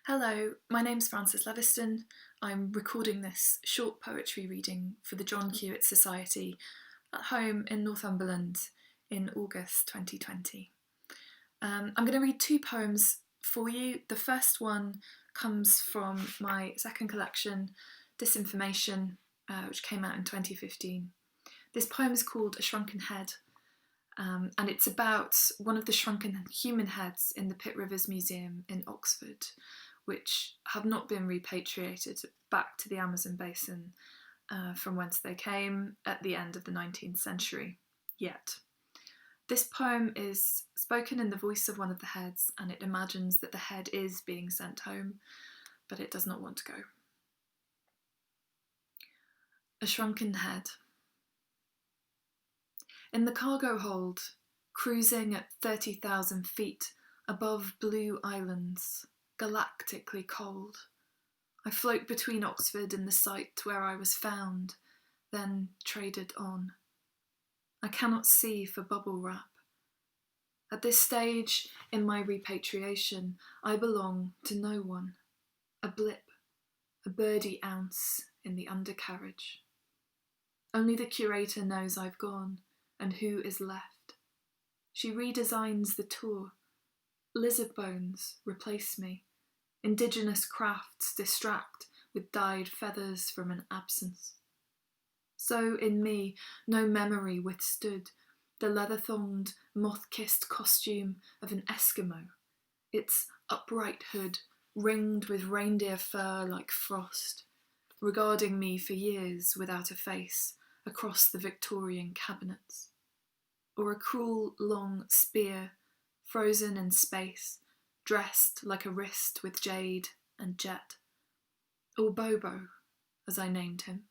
Hello, my name's Frances Leviston. I'm recording this short poetry reading for the John Hewitt Society at home in Northumberland in August 2020. I'm going to read two poems for you. The first one comes from my second collection, Disinformation, which came out in 2015. This poem is called A Shrunken Head, and it's about one of the shrunken human heads in the Pitt Rivers Museum in Oxford, which have not been repatriated back to the Amazon basin from whence they came at the end of the 19th century yet. This poem is spoken in the voice of one of the heads, and it imagines that the head is being sent home, but it does not want to go. A Shrunken Head. In the cargo hold, cruising at 30,000 feet above blue islands, galactically cold, I float between Oxford and the site where I was found, then traded on. I cannot see for bubble wrap. At this stage in my repatriation, I belong to no one. A blip, a birdie ounce in the undercarriage. Only the curator knows I've gone, and who is left. She redesigns the tour. Lizard bones replace me. Indigenous crafts distract with dyed feathers from an absence. So in me, no memory withstood the leather-thonged, moth-kissed costume of an Eskimo, its upright hood ringed with reindeer fur like frost, regarding me for years without a face across the Victorian cabinets. Or a cruel, long spear, frozen in space, dressed like a wrist with jade and jet. Or Bobo, as I named him,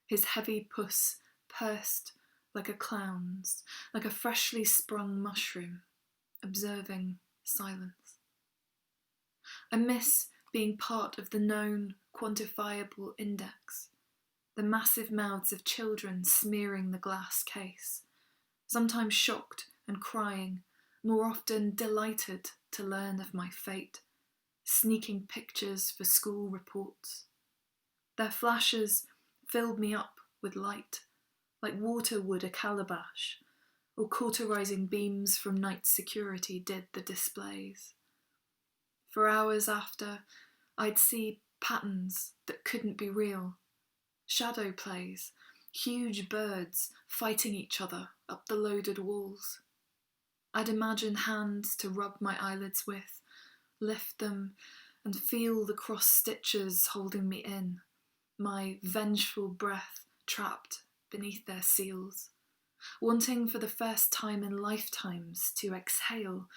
his heavy puss pursed like a clown's, like a freshly sprung mushroom, observing silence. I miss being part of the known, quantifiable index, the massive mouths of children smearing the glass case, sometimes shocked and crying, more often delighted to learn of my fate, sneaking pictures for school reports. Their flashes filled me up with light, like water would a calabash, or cauterizing beams from night security did the displays. For hours after, I'd see patterns that couldn't be real, shadow plays, huge birds fighting each other up the loaded walls. I'd imagine hands to rub my eyelids with, lift them, and feel the cross stitches holding me in, my vengeful breath trapped beneath their seals, wanting for the first time in lifetimes to exhale,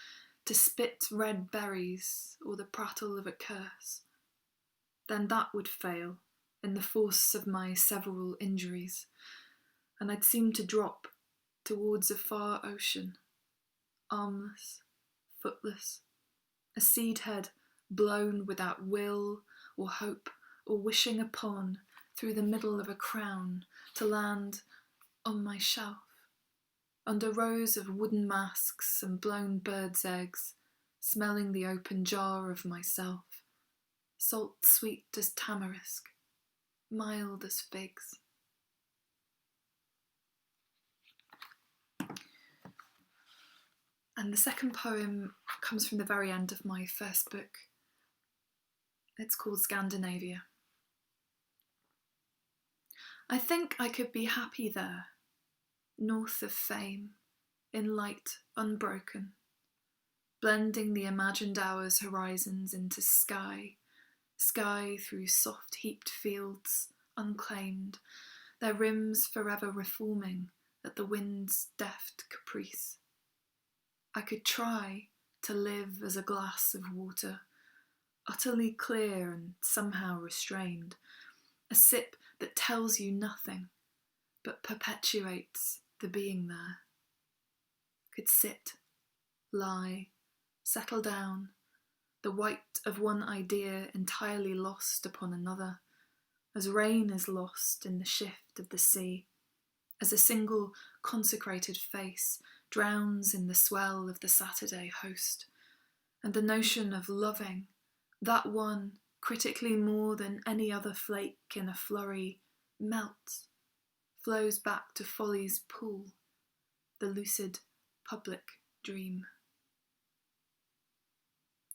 to spit red berries or the prattle of a curse. Then that would fail in the force of my several injuries, and I'd seem to drop towards a far ocean, armless, footless, a seed head blown without will or hope or wishing upon through the middle of a crown to land on my shelf, under rows of wooden masks and blown birds' eggs, smelling the open jar of myself, salt sweet as tamarisk, mild as figs. And the second poem comes from the very end of my first book. It's called Scandinavia. I think I could be happy there, north of fame, in light unbroken, blending the imagined hours' horizons into sky, sky through soft heaped fields, unclaimed, their rims forever reforming at the wind's deft caprice. I could try to live as a glass of water, utterly clear and somehow restrained, a sip that tells you nothing, but perpetuates the being there. Could sit, lie, settle down, the white of one idea entirely lost upon another, as rain is lost in the shift of the sea, as a single consecrated face drowns in the swell of the Saturday host, and the notion of loving, That one, critically more than any other flake in a flurry, melts, flows back to folly's pool, the lucid public dream.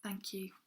Thank you.